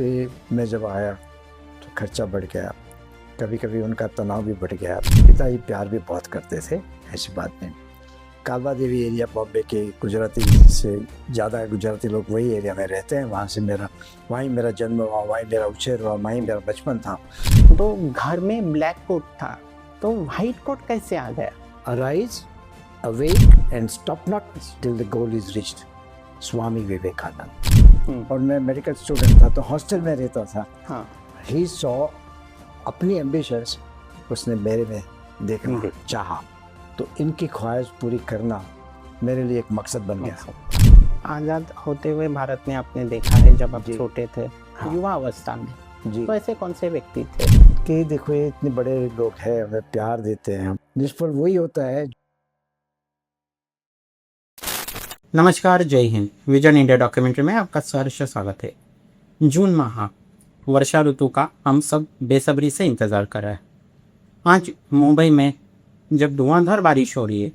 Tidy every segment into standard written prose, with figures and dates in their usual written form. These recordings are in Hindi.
कि मैं जब आया तो खर्चा बढ़ गया, कभी कभी उनका तनाव भी बढ़ गया। पिताजी प्यार भी बहुत करते थे, ऐसी बात नहीं। कालवा देवी एरिया बॉम्बे के गुजराती से ज़्यादा गुजराती लोग वही एरिया में रहते हैं। वहीं मेरा जन्म हुआ, वहीं मेरा उछेर हुआ, वहीं मेरा बचपन था। तो घर में ब्लैक कोट था, तो व्हाइट कोट कैसे आ गया? Arise, awake and stop not till the goal is reached, Swami Vivekananda. और मैं मेडिकल स्टूडेंट था तो हॉस्टल में रहता था। हाँ। ही सॉ अपनी एम्बिशंस उसने मेरे में देखना चाहा, तो इनकी ख्वाहिश पूरी करना मेरे लिए एक मकसद बन गया। आज़ाद होते हुए भारत में आपने देखा है, जब आप छोटे थे, हाँ। युवा अवस्था में, जी, तो ऐसे कौन से व्यक्ति थे? कि देखो ये इतने बड़े लोग हैं, हमें प्यार देते हैं, निष्फल वही होता है। नमस्कार, जय हिंद। विजन इंडिया डॉक्यूमेंट्री में आपका सहर्ष स्वागत है। जून माह, वर्षा ऋतु का हम सब बेसब्री से इंतज़ार कर रहे हैं। आज मुंबई में जब धुआंधार बारिश हो रही है,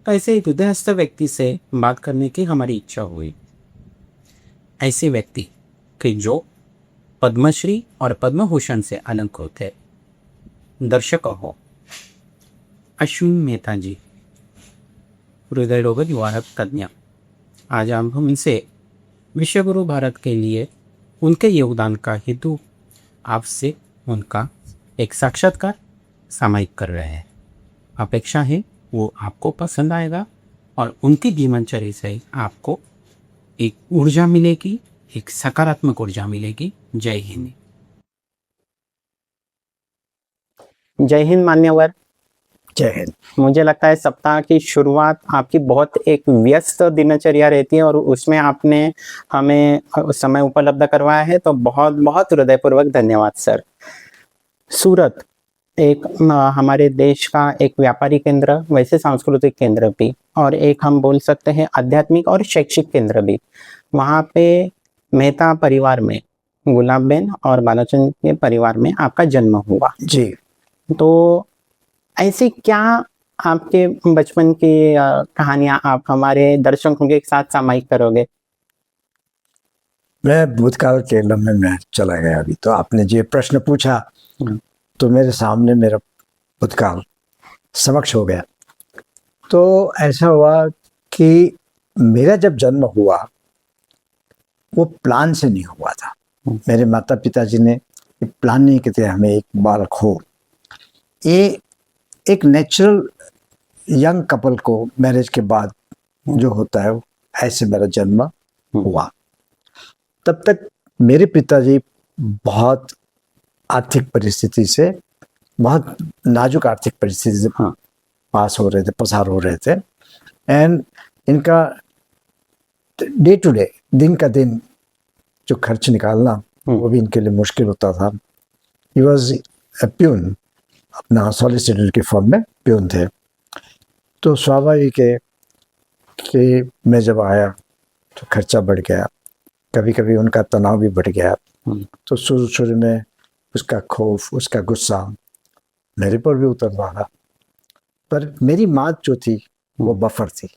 तो ऐसे ही हृदयस्थ व्यक्ति से बात करने की हमारी इच्छा हुई। ऐसे व्यक्ति कि जो पद्मश्री और पद्मभूषण से अलंकृत है। दर्शक हो अश्विन मेहता जी, हृदय रोग निवारक तज्ञ। आज हम उनसे विश्वगुरु भारत के लिए उनके योगदान का हेतु आपसे उनका एक साक्षात्कार सामायिक कर रहे हैं। अपेक्षा है वो आपको पसंद आएगा और उनकी जीवनचर्या से आपको एक ऊर्जा मिलेगी, एक सकारात्मक ऊर्जा मिलेगी। जय हिंद। जय हिंद मान्यवर। जय हिंद। मुझे लगता है सप्ताह की शुरुआत आपकी बहुत एक व्यस्त दिनचर्या रहती है और उसमें आपने हमें समय उपलब्ध करवाया है, तो बहुत बहुत हृदयपूर्वक धन्यवाद सर। सूरत एक हमारे देश का एक व्यापारी केंद्र, वैसे सांस्कृतिक केंद्र भी, और एक हम बोल सकते हैं आध्यात्मिक और शैक्षिक केंद्र भी। वहाँ पे मेहता परिवार में, गुलाबबेन और बालाचंद के परिवार में आपका जन्म हुआ। जी, तो ऐसी क्या आपके बचपन की कहानियां आप हमारे दर्शकों के साथ सामायिक करोगे? मैं भूतकाल के लम्हे में चला गया। अभी तो आपने जो प्रश्न पूछा तो मेरे सामने मेरा भूतकाल समक्ष हो गया। तो ऐसा हुआ कि मेरा जब जन्म हुआ वो प्लान से नहीं हुआ था। मेरे माता पिताजी ने प्लान नहीं किए थे हमें एक बालक हो। ये एक नेचुरल यंग कपल को मैरिज के बाद जो होता है, ऐसे मेरा जन्म हुआ। तब तक मेरे पिताजी बहुत आर्थिक परिस्थिति से, बहुत नाजुक आर्थिक परिस्थिति से पास हो रहे थे, पसार हो रहे थे। एंड इनका डे टू डे, दिन का दिन जो खर्च निकालना वो भी इनके लिए मुश्किल होता था। ही वॉज ए प्यून, अपना सॉलिसिटर के फॉर्म में प्यून थे। तो स्वाभाविक है कि मैं जब आया तो खर्चा बढ़ गया, कभी कभी उनका तनाव भी बढ़ गया। तो शुरू में उसका खौफ, उसका गुस्सा मेरे पर भी उतर रहा। पर मेरी माँ जो थी वो बफर थी।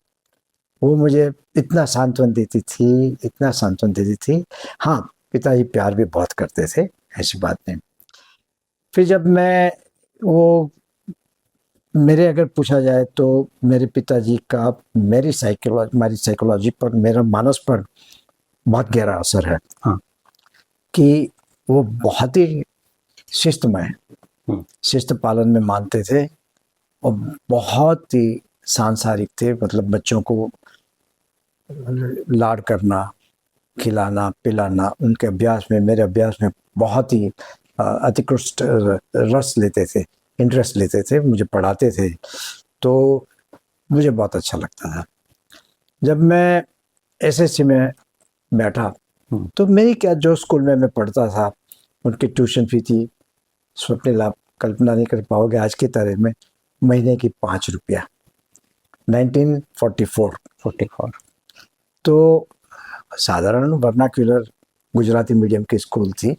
वो मुझे इतना सांत्वन देती थी, इतना सांत्वन देती थी। हाँ, पिताजी प्यार भी बहुत करते थे, ऐसी बात नहीं। फिर जब मैं वो मेरे अगर पूछा जाए तो मेरे पिताजी का हमारी साइकोलॉजी पर, मेरा मानस पर बहुत गहरा असर है। हाँ, कि वो बहुत ही शिस्तमय, शिस्त पालन में मानते थे और बहुत ही सांसारिक थे। मतलब बच्चों को लाड करना, खिलाना पिलाना, उनके अभ्यास में, मेरे अभ्यास में बहुत ही अतिकृष्ट रस लेते थे, इंटरेस्ट लेते थे, मुझे पढ़ाते थे। तो मुझे बहुत अच्छा लगता था। जब मैं एसएससी में बैठा तो मेरी क्या, जो स्कूल में मैं पढ़ता था उनकी ट्यूशन फी थी, स्वप्निल आप कल्पना नहीं कर पाओगे आज की तारीख में, महीने की 5 रुपया, 1944। तो साधारण वर्नाक्यूलर गुजराती मीडियम की स्कूल थी।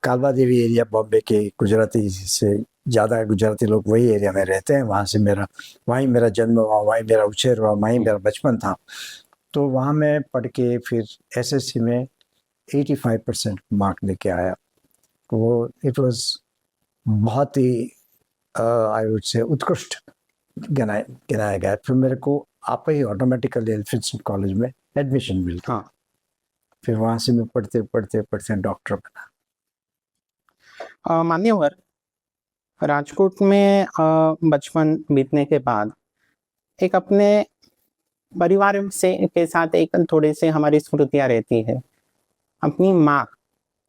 कालवा देवी एरिया बॉम्बे के गुजराती से ज़्यादा गुजराती लोग वही एरिया में रहते हैं। वहीं मेरा जन्म हुआ, वहीं मेरा उछेर हुआ, वहीं मेरा बचपन था। तो वहाँ मैं पढ़ के फिर एसएससी में 85% मार्क लेके आया। वो इट वाज बहुत ही आई वुड से उत्कृष्ट गिनाया गया। फिर मेरे को आप ही ऑटोमेटिकली एल्फिंसन कॉलेज में एडमिशन मिल गया। हाँ। फिर वहाँ से मैं पढ़ते पढ़ते पढ़ते डॉक्टर बना। मान्यवर, राजकोट में बचपन बीतने के बाद एक अपने परिवार से के साथ एक थोड़ी सी हमारी स्मृतियाँ रहती है। अपनी माँ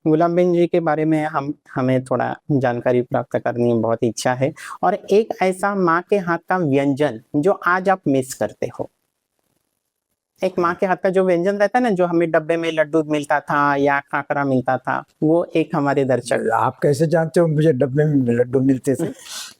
गुलाबेन जी के बारे में हमें थोड़ा जानकारी प्राप्त करनी बहुत इच्छा है, और एक ऐसा माँ के हाथ का व्यंजन जो आज आप मिस करते हो। एक माँ के हाथ का जो व्यंजन रहता है ना, जो हमें डब्बे में लड्डू मिलता था या काकरा मिलता था, वो एक हमारे दर्शक। आप कैसे जानते हो मुझे डब्बे में लड्डू मिलते थे?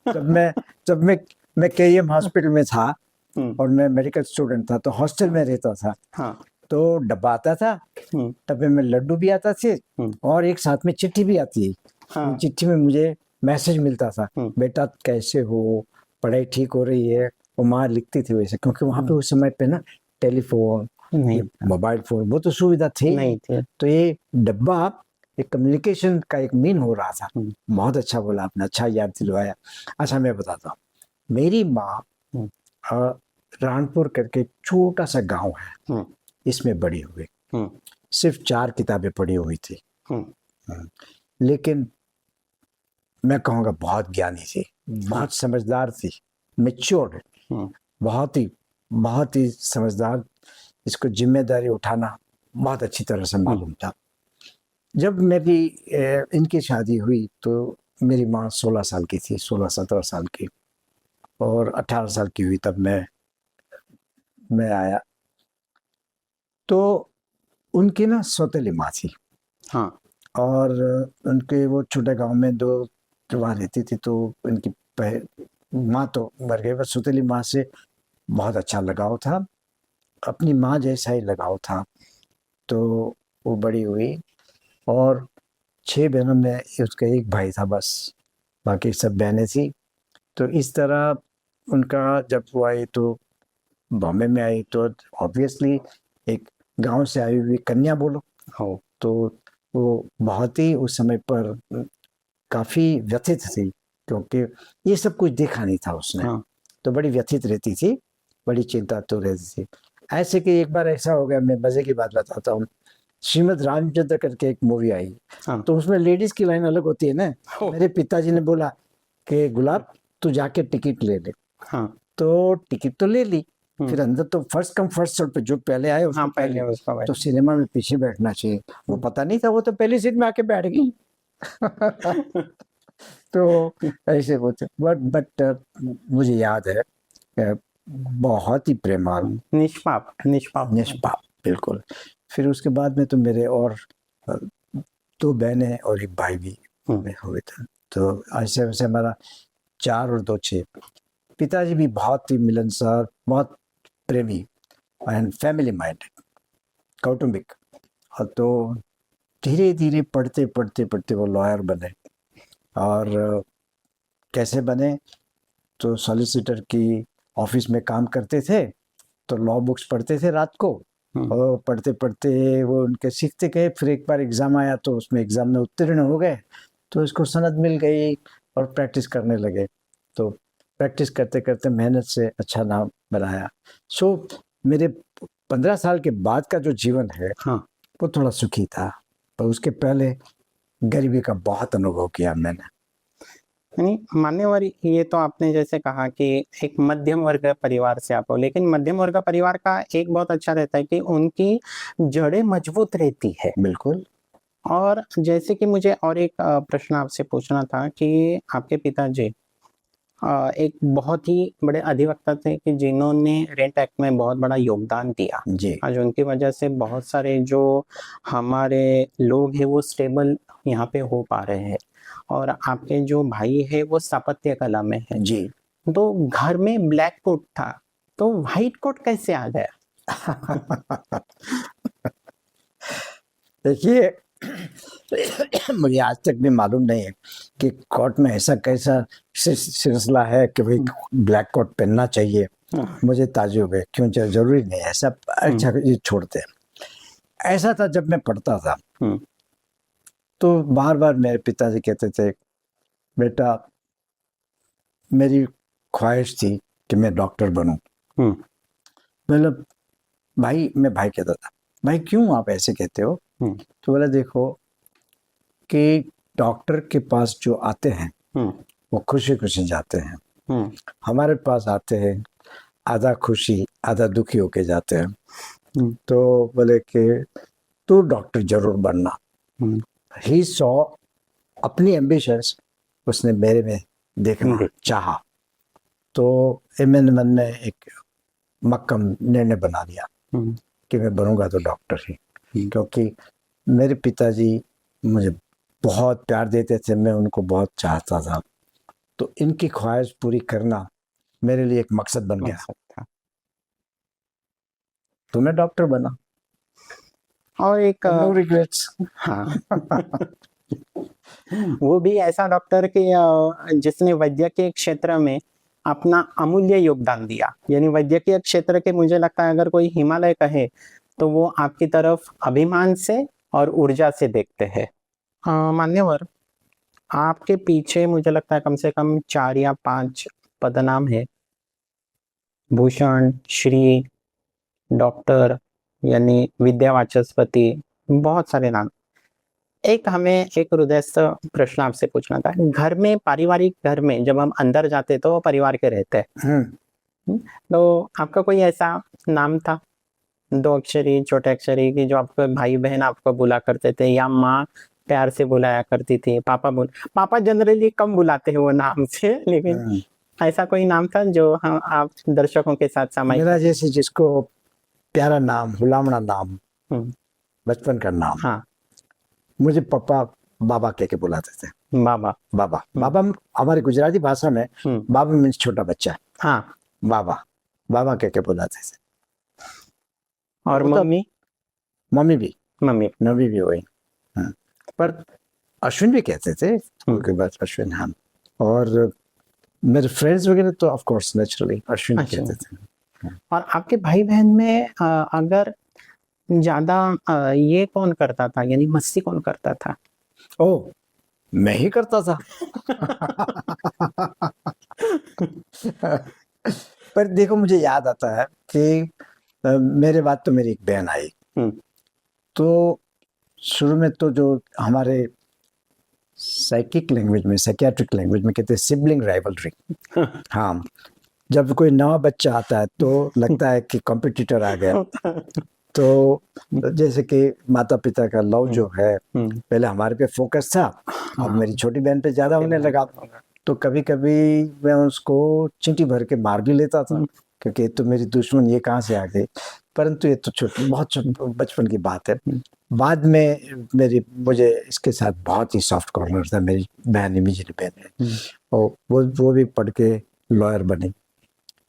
जब मैं KEM हॉस्पिटल में था और मैं मेडिकल स्टूडेंट था, तो हॉस्टल में रहता था। हाँ। तो डब्बा आता था, डब्बे में लड्डू भी आता थे और एक साथ में चिट्ठी भी आती है। हाँ। चिट्ठी में मुझे मैसेज मिलता था, बेटा कैसे हो, पढ़ाई ठीक हो रही है। वो माँ लिखती थी वैसे, क्योंकि वहाँ पे उस समय पे ना टेलीफोन, मोबाइल फोन वो तो सुविधा थी नहीं थी। तो ये डब्बा एक कम्युनिकेशन का एक मीन हो रहा था। बहुत अच्छा बोला आपने, अच्छा याद दिलवाया। अच्छा मैं बताता हूँ, मेरी माँ रानपुर करके छोटा सा गांव है, इसमें बड़ी हुई। सिर्फ 4 किताबें पढ़ी हुई थी, लेकिन मैं कहूँगा बहुत ज्ञानी थी, बहुत समझदार थी, मैच्योर, बहुत ही समझदार। इसको जिम्मेदारी उठाना बहुत अच्छी तरह से मालूम था। जब मेरी इनकी शादी हुई तो मेरी माँ 16 साल की थी, 16-17 साल की, और 18 साल की हुई तब मैं आया। तो उनकी ना सौतेली माँ थी। हाँ। और उनके वो छोटे गांव में 2 वहाँ रहती थी, तो उनकी माँ तो मर गई, बस सौतेली माँ से बहुत अच्छा लगाव था, अपनी माँ जैसा ही लगाव था। तो वो बड़ी हुई और 6 बहनों में उसका एक भाई था बस, बाकी सब बहनें थी। तो इस तरह उनका जब वो आई तो बॉम्बे में आई, तो ऑब्वियसली एक गांव से आई हुई कन्या बोलो हो, तो वो बहुत ही उस समय पर काफ़ी व्यथित थी, क्योंकि ये सब कुछ देखा नहीं था उसने। तो बड़ी व्यथित रहती थी, बड़ी चिंता तो रहती थी। ऐसे कि एक बार ऐसा हो गया, मैं मज़े की बात बताता हूँ, श्रीमद रामचंद्र करके एक मूवी आई, तो उसमें लेडीज की लाइन अलग होती है ना। मेरे पिताजी ने बोला कि गुलाब तू जाके टिकट ले ले। तो टिकट तो ले ली, फिर अंदर तो फर्स्ट कम फर्स्ट सर्व पे, जो पहले आए उसको पहले, तो सिनेमा में पीछे बैठना चाहिए, वो पता नहीं था, वो तो पहली सीट में आके बैठ गई। तो ऐसे होते, बट मुझे याद है बहुत ही प्रेमाल, निष्पाप बिल्कुल। फिर उसके बाद में तो मेरे और 2 बहनें और एक भाई भी हुए थे। तो ऐसे वैसे हमारा 4 और 2 6। पिताजी भी बहुत ही मिलनसार, बहुत प्रेमी एंड फैमिली माइंडेड, कौटुंबिक। और तो धीरे धीरे पढ़ते पढ़ते पढ़ते वो लॉयर बने। और कैसे बने, तो सॉलिसिटर की ऑफिस में काम करते थे, तो लॉ बुक्स पढ़ते थे रात को, और पढ़ते पढ़ते वो उनके सीखते गए। फिर एक बार एग्ज़ाम आया तो उसमें एग्ज़ाम में उत्तीर्ण हो गए, तो इसको सनद मिल गई और प्रैक्टिस करने लगे। तो प्रैक्टिस करते करते मेहनत से अच्छा नाम बनाया। सो मेरे 15 साल के बाद का जो जीवन है वो थोड़ा सुखी था, पर उसके पहले गरीबी का बहुत अनुभव किया मैंने। नहीं मान्यवर, ये तो आपने जैसे कहा कि एक मध्यम वर्ग परिवार से आप हो, लेकिन मध्यम वर्ग परिवार का एक बहुत अच्छा रहता है कि उनकी जड़ें मजबूत रहती है। बिल्कुल। और जैसे कि मुझे और एक प्रश्न आपसे पूछना था कि आपके पिताजी एक बहुत ही बड़े अधिवक्ता थे कि जिन्होंने रेंट एक्ट में बहुत बड़ा योगदान दिया जी। आज उनकी वजह से बहुत सारे जो हमारे लोग हैं वो स्टेबल यहाँ पे हो पा रहे हैं, और आपके जो भाई है वो स्थापत्य कला में है जी। तो घर में ब्लैक कोट था, तो व्हाइट कोट कैसे आ गया? देखिए, मुझे आज तक भी मालूम नहीं है कि कोर्ट में ऐसा कैसा सिलसिला है कि भाई ब्लैक कोट पहनना चाहिए। मुझे ताज्जुब है, क्यों जरूरी नहीं है ऐसा। अच्छा ये छोड़ते हैं। ऐसा था जब मैं पढ़ता था हम्म, तो बार बार मेरे पिताजी कहते थे, बेटा मेरी ख्वाहिश थी कि मैं डॉक्टर बनूं। हम्म, मतलब भाई, मैं भाई कहता था, भाई क्यों आप ऐसे कहते हो? हम्म, तो बोला, देखो कि डॉक्टर के पास जो आते हैं हम्म, वो खुशी खुशी जाते हैं, हम्म, हमारे पास आते हैं आधा खुशी आधा दुखी होके जाते हैं। हम्म, तो बोले कि तू डॉक्टर जरूर बनना। हम्म, ही सॉ अपनी एम्बिशंस उसने मेरे में देखना देख, चाहा। तो ये मैंने मन में एक मक्कम निर्णय बना लिया हम्म, कि मैं बनूंगा तो डॉक्टर ही, हम्म, क्योंकि मेरे पिताजी मुझे बहुत प्यार देते थे, मैं उनको बहुत चाहता था। तो इनकी ख्वाहिश पूरी करना मेरे लिए एक मकसद बन गया। मकसद था। तो मैं डॉक्टर बना, और एक नो रिग्रेट्स। हाँ वो भी ऐसा डॉक्टर कि जिसने वैद्यकीय क्षेत्र में अपना अमूल्य योगदान दिया। यानी वैद्यकीय क्षेत्र के, मुझे लगता है अगर कोई हिमालय कहे तो वो आपकी तरफ अभिमान से और ऊर्जा से देखते हैं। मान्यवर, आपके पीछे मुझे लगता है कम से कम 4 या 5 पदनाम है। भूषण, श्री, डॉक्टर, यानी विद्या वाचस्पति, बहुत सारे नाम। एक हमें एक हृदयस्थ प्रश्न आपसे पूछना था। घर में, पारिवारिक घर में जब हम अंदर जाते तो परिवार के रहते हैं, तो आपका कोई ऐसा नाम था, 2 अक्षरी, छोटे अक्षरी की, जो आपके भाई बहन आपको बुला करते थे, या माँ प्यार से बुलाया करती थी? पापा जनरली कम बुलाते हैं वो नाम से, लेकिन ऐसा कोई नाम था जो हम आप दर्शकों के साथ सामायिक? मेरा जैसे जिसको प्यारा नाम, हुलामड़ा नाम, हम्म, बचपन का नाम, हाँ, मुझे पापा बाबा कह के बुलाते थे। बाबा। बाबा, बाबा हमारी गुजराती भाषा में हम्म, बाबा मीन्स छोटा बच्चा। हाँ। बाबा, बाबा कह के बुलाते थे। और वो तो मम्मी? मम्मी भी, मम्मी। नबी भी वही। हाँ। पर अश्विन भी कहते थे उनके बाद, अश्विन, हाँ। और मेरे फ्रेंड्स वगैरह तो ऑफ कोर्स नेचुरली अश्विन ही अच्छा। कहते थे। और आपके भाई बहन में अगर ज्यादा ये कौन करता था, यानी मस्ती कौन करता था? ओ, मैं ही करता था। पर देखो, मुझे याद आता है कि मेरे बाद तो मेरी एक बहन आई। हम्म, तो शुरू में तो जो हमारे साइकिक लैंग्वेज में, साइकियाट्रिक लैंग्वेज में कहते हैं सिबलिंग राइवलरी। हाँ, जब कोई नया बच्चा आता है तो लगता है कि कॉम्पिटिटर आ गया। तो जैसे कि माता पिता का लव जो है, पहले हमारे पे फोकस था, अब मेरी छोटी बहन पे ज्यादा होने लगा। तो कभी कभी मैं उसको चींटी भर के मार भी लेता था, क्योंकि तो मेरी दुश्मन ये कहाँ से आ गई। परंतु ये तो बहुत बचपन की बात है। बाद में मुझे इसके साथ बहुत ही सॉफ्ट कॉर्नर था। मेरी बहन ही, मेरी बहन है, और वो भी पढ़ के लॉयर बनी।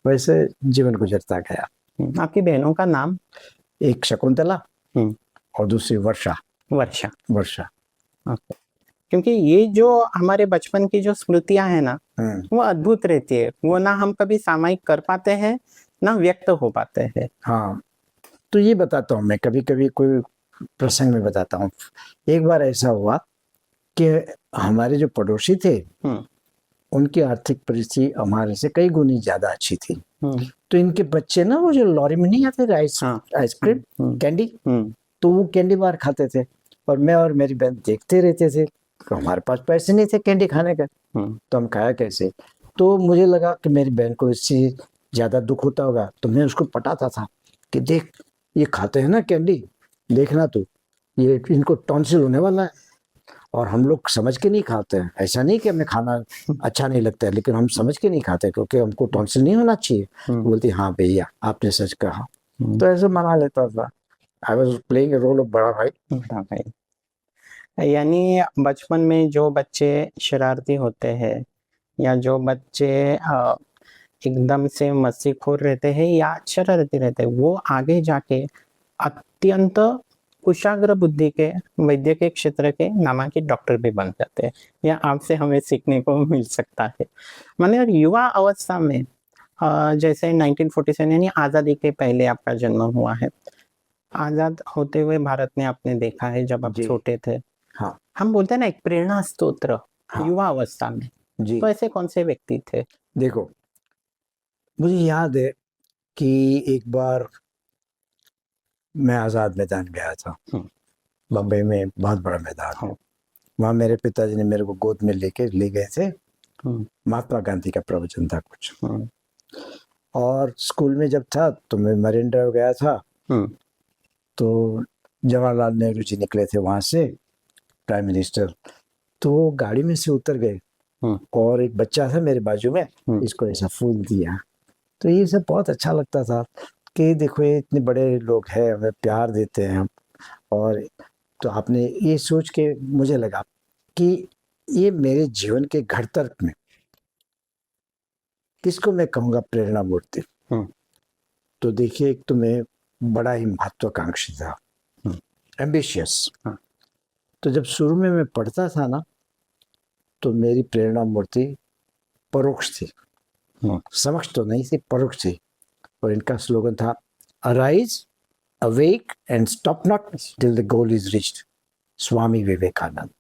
वैसे जीवन गुजरता गया। आपकी बहनों का नाम? एक शकुंतला और दूसरी वर्षा। वर्षा। वर्षा। ओके। क्योंकि ये जो हमारे बचपन की जो स्मृतियां हैं ना, वो अद्भुत रहती है। वो ना हम कभी सामायिक कर पाते हैं, ना व्यक्त हो पाते हैं। हाँ, तो ये बताता हूँ मैं, कभी कभी कोई प्रसंग में बताता हूँ। एक बार ऐसा हुआ कि हमारे जो पड़ोसी थे, उनकी आर्थिक परिस्थिति हमारे से कई गुनी ज्यादा अच्छी थी। तो इनके बच्चे ना, वो जो लॉरी में नहीं आते आइसक्रीम, कैंडी, तो वो कैंडी बार खाते थे, और मैं और मेरी बहन देखते रहते थे। तो हमारे पास पैसे नहीं थे कैंडी खाने का, तो हम खाया कैसे? तो मुझे लगा कि मेरी बहन को इससे ज्यादा दुख होता होगा, तो मैं उसको पटाता था कि देख, ये खाते हैं ना कैंडी, देखना तू, ये इनको टॉन्सिल होने वाला है, और हम लोग समझ के नहीं खाते हैं। ऐसा नहीं कि हमें खाना अच्छा नहीं लगता है, लेकिन हम समझ के नहीं खाते क्योंकि हमको टॉन्सिल नहीं होना चाहिए। बोलती, हाँ भैया आपने सच कहा। तो ऐसे मना लेता था। I was playing a role of बड़ा भाई। बड़ा भाई। यानी बचपन में जो बच्चे शरारती होते हैं, या जो बच्चे एकदम से मस्तीखोर रहते हैं या शरारती रहते हैं, वो आगे जाके अत्यंत कुशाग्र बुद्धि के वैद्यकीय क्षेत्र के नामांकित डॉक्टर भी बन जाते हैं। या आपसे हमें सीखने को मिल सकता है। माने, और युवा अवस्था में जैसे 1947 यानी आज़ादी के पहले आपका जन्म हुआ है, आजाद होते हुए भारत में आपने देखा है जब आप जी। छोटे थे, हाँ हम बोलते हैं ना एक प्रेरणा स्रोत हाँ युवा अवस्था में, जी। तो ऐसे कौन से व्यक्ति थे? देखो, मुझे याद है कि एक बार मैं आज़ाद मैदान गया था। हम्म, बम्बई में बहुत बड़ा मैदान है। हाँ, वहाँ मेरे पिताजी ने मेरे को गोद में लेके ले गए थे। हम्म, महात्मा गांधी का प्रवचन था कुछ, हम्म, और स्कूल में जब था तो मैं मरीन ड्राइव गया था। हम्म, तो जवाहरलाल नेहरू जी निकले थे वहाँ से, प्राइम मिनिस्टर। तो वो गाड़ी में से उतर गए हम्म, और एक बच्चा था मेरे बाजू में, हम्म, इसको ऐसा फूल दिया। तो ये सब बहुत अच्छा लगता था कि देखो ये इतने बड़े लोग हैं, हमें प्यार देते हैं। और तो आपने ये सोच के मुझे लगा कि ये मेरे जीवन के घड़तर में किसको मैं कहूँगा प्रेरणा मूर्ति। हम्म, तो देखिए, एक तो मैं बड़ा ही महत्वाकांक्षी था, हम्म, एम्बिशियस। हाँ, तो जब शुरू में मैं पढ़ता था ना, तो मेरी प्रेरणा मूर्ति परोक्ष थी, हम्म, समक्ष तो नहीं थी, परोक्ष थी। और इनका स्लोगन था, arise awake and stop not till the goal is reached, Swami Vivekananda.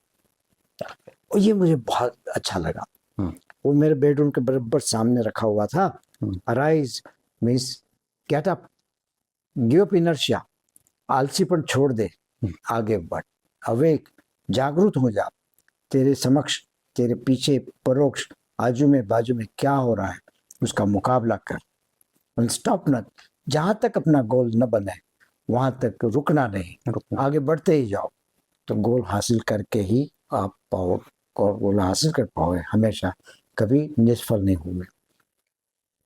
और ये मुझे बहुत अच्छा लगा। हम्म, वो मेरे बेडरूम के बराबर सामने रखा हुआ था। Hmm, arise means get up, give up inertia, आलसीपन छोड़ दे, आगे बढ़। अवेक, जागरूक हो जा, तेरे समक्ष, तेरे पीछे परोक्ष, आजू में बाजू में क्या हो रहा है उसका मुकाबला कर। स्टॉप नॉट, जहां तक अपना गोल न बने वहां तक रुकना नहीं, रुकना, आगे बढ़ते ही जाओ। तो गोल हासिल करके ही आप पाओ, और गोल हासिल कर पाओगे, हमेशा कभी निष्फल नहीं होंगे।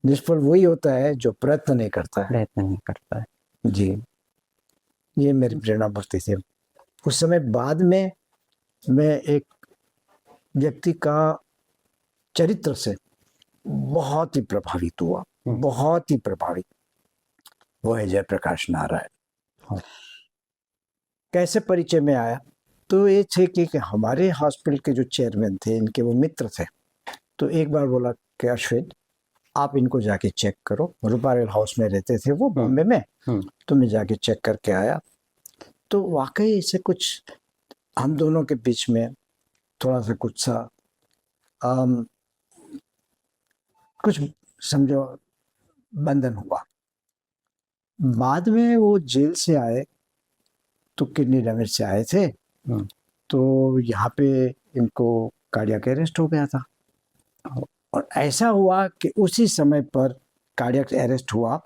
निष्फल वही होता है जो प्रयत्न नहीं करता है। प्रयत्न नहीं करता है। जी, ये मेरी प्रेरणा मूर्ति थी। उस समय बाद में मैं एक व्यक्ति का चरित्र से बहुत ही प्रभावित हुआ, बहुत ही प्रभावित। वो है जयप्रकाश नारायण। हाँ, कैसे परिचय में आया? तो ये थे कि हमारे हॉस्पिटल के जो चेयरमैन थे, इनके वो मित्र थे। तो एक बार बोला कि अश्विन, आप इनको जाके चेक करो। रूपारेल हाउस में रहते थे वो बॉम्बे में। हम्म, तो मैं जाके चेक करके आया। तो वाकई से कुछ हम दोनों के बीच में थोड़ा सा कुछ सा अम, कुछ समझो बंधन हुआ। बाद में वो जेल से आए तो किडनी डैमेज से आए थे। हम्म, तो यहाँ पे इनको कार्डियक अरेस्ट हो गया था। और ऐसा हुआ कि उसी समय पर कार्डियक अरेस्ट हुआ।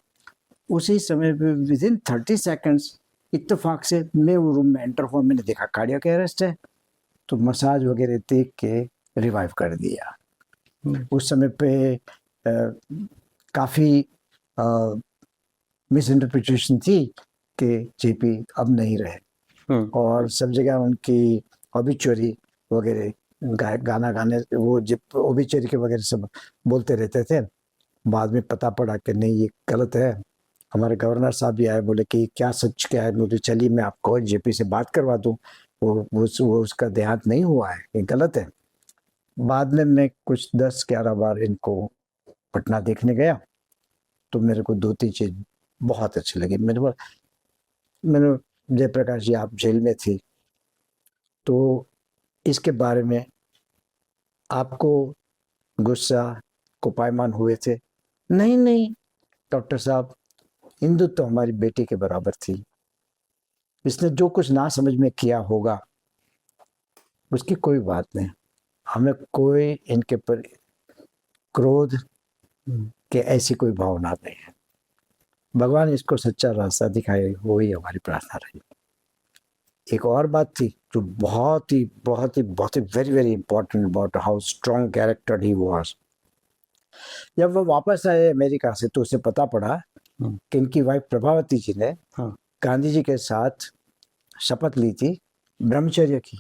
उसी समय पे विद इन 30 सेकेंड्स इत्तेफाक से मैं वो रूम में एंटर हुआ, मैंने देखा कार्डियक अरेस्ट है। तो मसाज वगैरह देख के रिवाइव कर दिया। उस समय पे काफ़ी मिस इंटरप्रिटेशन थी कि जेपी अब नहीं रहे, हम्म, और सब जगह उनकी ऑबिचुअरी वगैरह गाना गाने, वो जब ऑबिचुअरी के वगैरह सब बोलते रहते थे। बाद में पता पड़ा कि नहीं, ये गलत है। हमारे गवर्नर साहब भी आए, बोले कि क्या सच क्या है। मुझे चलिए मैं आपको जेपी से बात करवा दूं, वो उसका देहांत नहीं हुआ है, ये गलत है। बाद में मैं कुछ 10-11 बार इनको पटना देखने गया। तो मेरे को 2-3 चीज बहुत अच्छी लगी। मैंने जयप्रकाश जी, आप जेल में थी तो इसके बारे में आपको गुस्सा कोपायमान हुए थे? नहीं नहीं डॉक्टर साहब, हिंदुत्व तो हमारी बेटी के बराबर थी। इसने जो कुछ ना समझ में किया होगा उसकी कोई बात नहीं। हमें कोई इनके पर क्रोध के ऐसी कोई भावना नहीं है। भगवान इसको सच्चा रास्ता दिखाए, वो ही हमारी प्रार्थना रही। एक और बात थी जो बहुत ही very very important about how strong character he was. जब वो वापस आए अमेरिका से तो उसे पता पड़ा कि इनकी वाइफ प्रभावती जी ने हाँ, गांधी जी के साथ शपथ ली थी ब्रह्मचर्य की।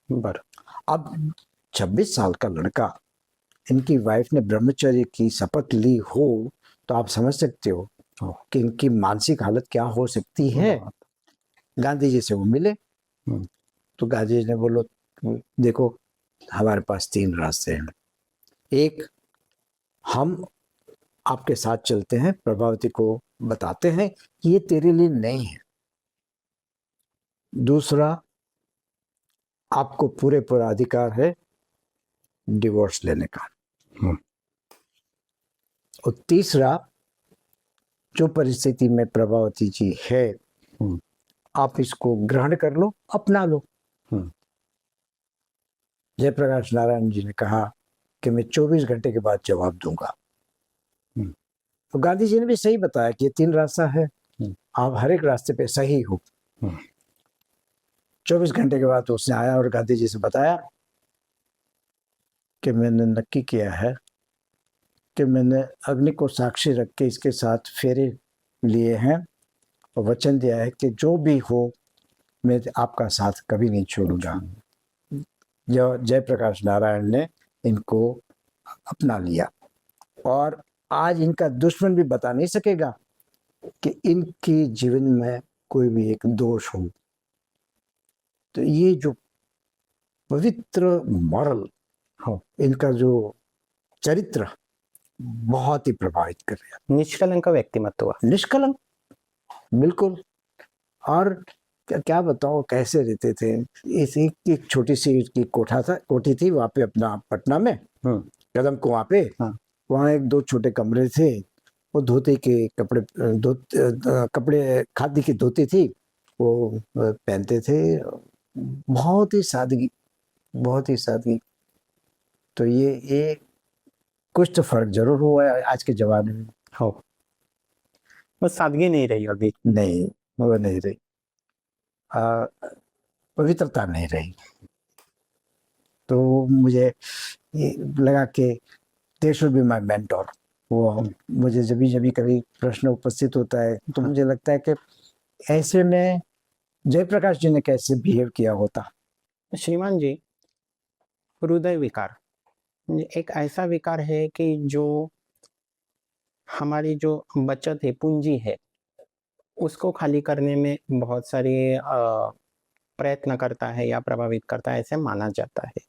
बर, अब 26 साल का लड़का, इनकी वाइफ ने ब्रह्मचर्य की शपथ ली हो, तो आप समझ सकते हो कि इनकी मानसिक हालत क्या हो सकती है। गांधी जी से वो मिले। तो गांधी जी ने बोलो, देखो हमारे पास 3 रास्ते हैं। एक, हम आपके साथ चलते हैं, प्रभावती को बताते हैं कि ये तेरे लिए नहीं है, दूसरा, आपको पूरे पूरा अधिकार है डिवोर्स लेने का। और तीसरा, जो परिस्थिति में प्रभावती जी है, आप इसको ग्रहण कर लो, अपना लो। जयप्रकाश नारायण जी ने कहा कि मैं 24 घंटे के बाद जवाब दूंगा। तो गांधी जी ने भी सही बताया कि ये 3 रास्ता है, आप हर एक रास्ते पे सही हो। 24 घंटे के बाद उसने आया और गांधी जी से बताया कि मैंने नक्की किया है कि मैंने अग्नि को साक्षी रख के इसके साथ फेरे लिए हैं और वचन दिया है कि जो भी हो मैं आपका साथ कभी नहीं छोड़ूंगा। जयप्रकाश नारायण ने इनको अपना लिया और आज इनका दुश्मन भी बता नहीं सकेगा कि इनके जीवन में कोई भी एक दोष हो। तो ये जो पवित्र मॉरल हो, इनका जो चरित्र बहुत ही प्रभावित कर रहा है। निष्कलंक व्यक्तिमत्व, निष्कलंक, बिल्कुल। और क्या बताओ कैसे रहते थे। इस एक छोटी सी की कोठी थी वहाँ पे अपना पटना में, कदम कुआं पे। वहाँ 1-2 छोटे कमरे थे। वो धोती के कपड़े, कपड़े खादी की धोती थी, वो पहनते थे। बहुत ही सादगी, बहुत ही सादगी। तो ये कुछ तो फर्क जरूर हुआ है आज के जमाने में। हो बस सादगी नहीं रही अभी। नहीं, वो नहीं रही, पवित्रता नहीं रही। तो मुझे ये लगा कि they should be my mentor. वो मुझे जब भी कभी प्रश्न उपस्थित होता है तो मुझे लगता है कि ऐसे में जयप्रकाश जी ने कैसे बिहेव किया होता। श्रीमान जी, हृदय विकार एक ऐसा विकार है कि जो हमारी जो बचत है, पूंजी है, उसको खाली करने में बहुत सारे प्रयत्न करता है या प्रभावित करता है, ऐसे माना जाता है।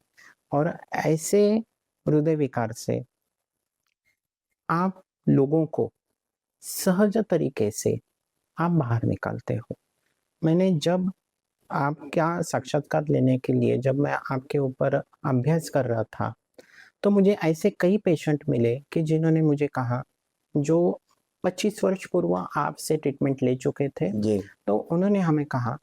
और ऐसे हृदय विकार से आप लोगों को सहज तरीके से आप बाहर निकालते हो। मैंने जब आपका साक्षात्कार लेने के लिए जब मैं आपके ऊपर अभ्यास कर रहा था, तो मुझे ऐसे कई पेशेंट मिले कि जिन्होंने मुझे कहा, जो 25 वर्ष पूर्व आपसे ट्रीटमेंट ले चुके थे, जी। तो उन्होंने हमें कहा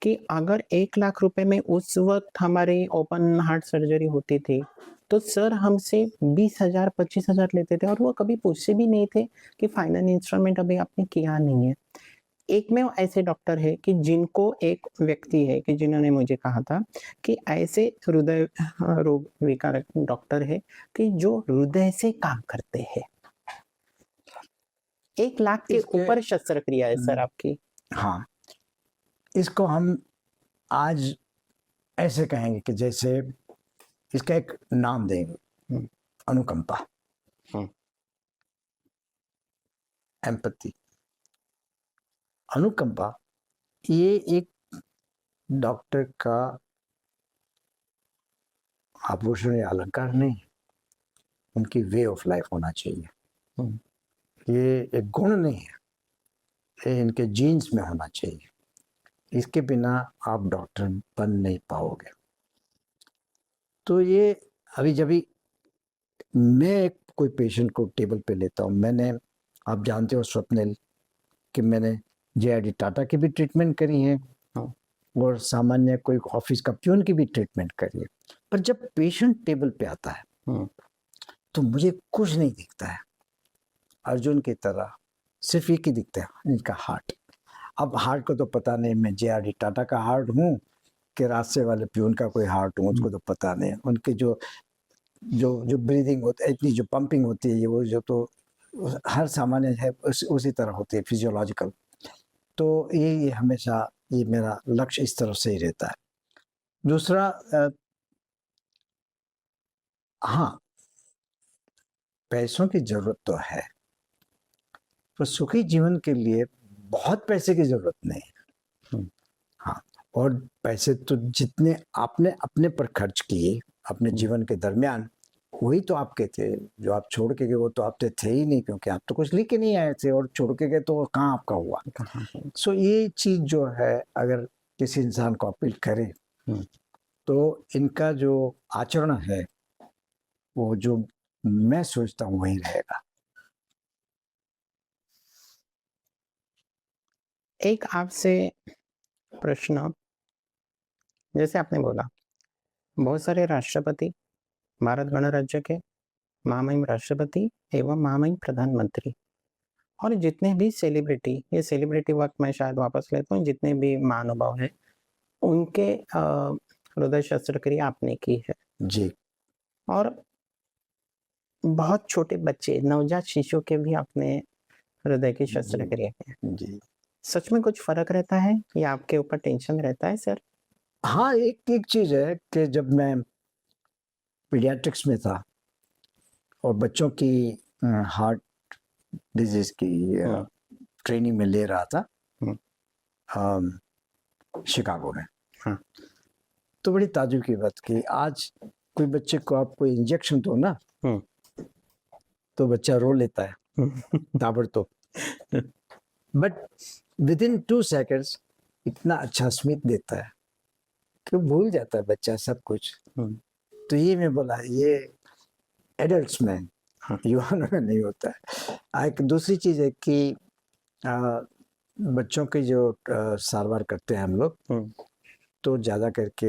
कि अगर 1 लाख रुपए में उस वक्त हमारी ओपन हार्ट सर्जरी होती थी, तो सर हमसे 20,000 25,000 लेते थे और वो कभी पूछते भी नहीं थे कि फाइनल इंस्ट्रूमेंट अभी आपने किया नहीं है। एक में ऐसे डॉक्टर है कि जिनको एक व्यक्ति है कि जिन्होंने मुझे कहा था कि ऐसे हृदय रोग विकार डॉक्टर है कि जो हृदय से काम करते हैं। 1 लाख के ऊपर शस्त्रक्रिया है सर आपकी। हाँ, इसको हम आज ऐसे कहेंगे कि जैसे इसका एक नाम देंगे, अनुकंपा, एम्पैथी। अनुकंपा ये एक डॉक्टर का आभूषण या अलंकार नहीं, उनकी वे ऑफ लाइफ होना चाहिए। ये एक गुण नहीं है, ये इनके जीन्स में होना चाहिए। इसके बिना आप डॉक्टर बन नहीं पाओगे। तो ये अभी जब भी मैं कोई पेशेंट को टेबल पे लेता हूँ, मैंने, आप जानते हो स्वप्निल, कि मैंने JRD टाटा की भी ट्रीटमेंट करी है और सामान्य कोई ऑफिस का प्यून की भी ट्रीटमेंट करी है। पर जब पेशेंट टेबल पे आता है तो मुझे कुछ नहीं दिखता है अर्जुन की तरह, सिर्फ एक ही दिखता है, इनका हार्ट। अब हार्ट को तो पता नहीं मैं JRD टाटा का हार्ट हूँ कि रास्ते वाले प्यून का कोई हार्ट हूँ, उसको तो पता नहीं। उनके जो जो जो ब्रीदिंग होती है, इतनी जो पंपिंग होती है, ये वो जो तो हर सामान्य है उसी तरह होती है, फिजियोलॉजिकल। तो ये हमेशा ये मेरा लक्ष्य इस तरह से ही रहता है। दूसरा, हाँ, पैसों की जरूरत तो है, पर सुखी जीवन के लिए बहुत पैसे की जरूरत नहीं है। हाँ, और पैसे तो जितने आपने अपने पर खर्च किए अपने जीवन के दरमियान, वही तो आपके थे। जो आप छोड़ के गए वो तो आपके थे ही नहीं, क्योंकि आप तो कुछ लेके नहीं आए थे, और छोड़ के गए तो कहाँ आपका हुआ। सो ये चीज जो है, अगर किसी इंसान को अपील करे हम्म। तो इनका जो आचरण है वो जो मैं सोचता हूँ वही रहेगा। एक आपसे प्रश्न, जैसे आपने बोला बहुत सारे राष्ट्रपति, भारत गणराज्य के महामहिम राष्ट्रपति एवं महामहिम प्रधानमंत्री, और जितने भी सेलिब्रिटी, ये सेलिब्रिटी वक्त मैं शायद वापस लेता हूँ, जितने भी महानुभाव हैं उनके हृदय शस्त्रक्रिया आपने की है। जी और बहुत छोटे बच्चे, नवजात शिशु के भी आपने हृदय की शस्त्रक्रिया की है। जी सच में कुछ फर्क रहता है या आपके ऊपर टेंशन रहता है सर? हाँ, एक एक चीज है कि जब मैं पीडियाट्रिक्स में था और बच्चों की हार्ट डिजीज की ट्रेनिंग में ले रहा था शिकागो में, हाँ। तो बड़ी ताजुब की बात कि आज कोई बच्चे को आप कोई इंजेक्शन दो ना तो बच्चा रो लेता है ताबड़तोड़, बट विद इन 2 सेकेंड्स इतना अच्छा स्मित देता है कि भूल जाता है बच्चा सब कुछ। तो ये मैं बोला ये एडल्ट्स में, युवाओं में नहीं होता है। एक दूसरी चीज है कि बच्चों की जो सारवार करते हैं हम लोग, तो ज़्यादा करके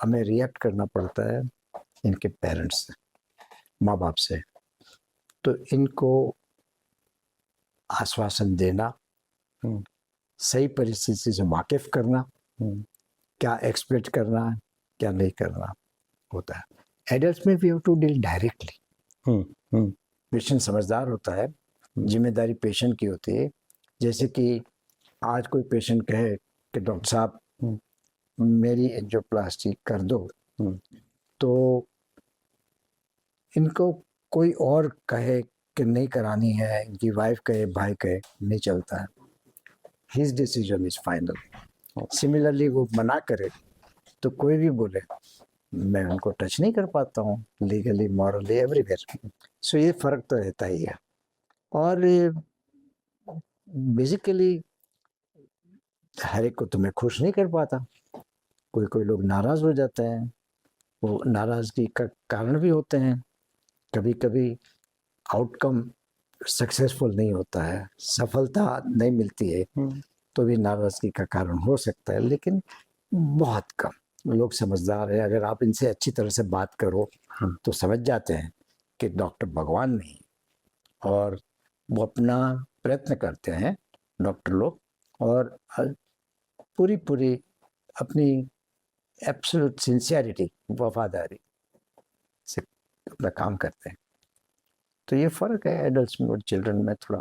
हमें रिएक्ट करना पड़ता है इनके पेरेंट्स से, माँ बाप से। तो इनको आश्वासन देना, सही परिस्थिति से वाकिफ करना, क्या एक्सपेक्ट करना है क्या नहीं करना होता है। एडल्ट्स में we have to deal directly. Patient समझदार होता है, जिम्मेदारी पेशेंट की होती है। जैसे कि आज कोई पेशेंट कहे कि डॉक्टर साहब मेरी एंजियोप्लास्टी कर दो, तो इनको कोई और कहे कि नहीं करानी है, इनकी वाइफ कहे, भाई कहे, नहीं चलता है। His decision is final. Similarly वो मना करे तो कोई भी बोले मैं उनको टच नहीं कर पाता हूँ, लीगली मॉरली एवरीवेयर। सो ये फर्क तो रहता ही है। और बेसिकली हर एक को तो मैं खुश नहीं कर पाता, कोई कोई लोग नाराज हो जाते हैं, वो नाराजगी का कारण भी होते हैं। कभी कभी आउटकम सक्सेसफुल नहीं होता है, सफलता नहीं मिलती है, तो भी नाराजगी का कारण हो सकता है, लेकिन बहुत कम लोग समझदार है। अगर आप इनसे अच्छी तरह से बात करो तो समझ जाते हैं कि डॉक्टर भगवान नहीं, और वो अपना प्रयत्न करते हैं डॉक्टर लोग, और पूरी पूरी अपनी एब्सोल्यूट सिंसियरिटी, वफादारी से अपना काम करते हैं। तो ये फर्क है एडल्ट्स में और चिल्ड्रन में थोड़ा।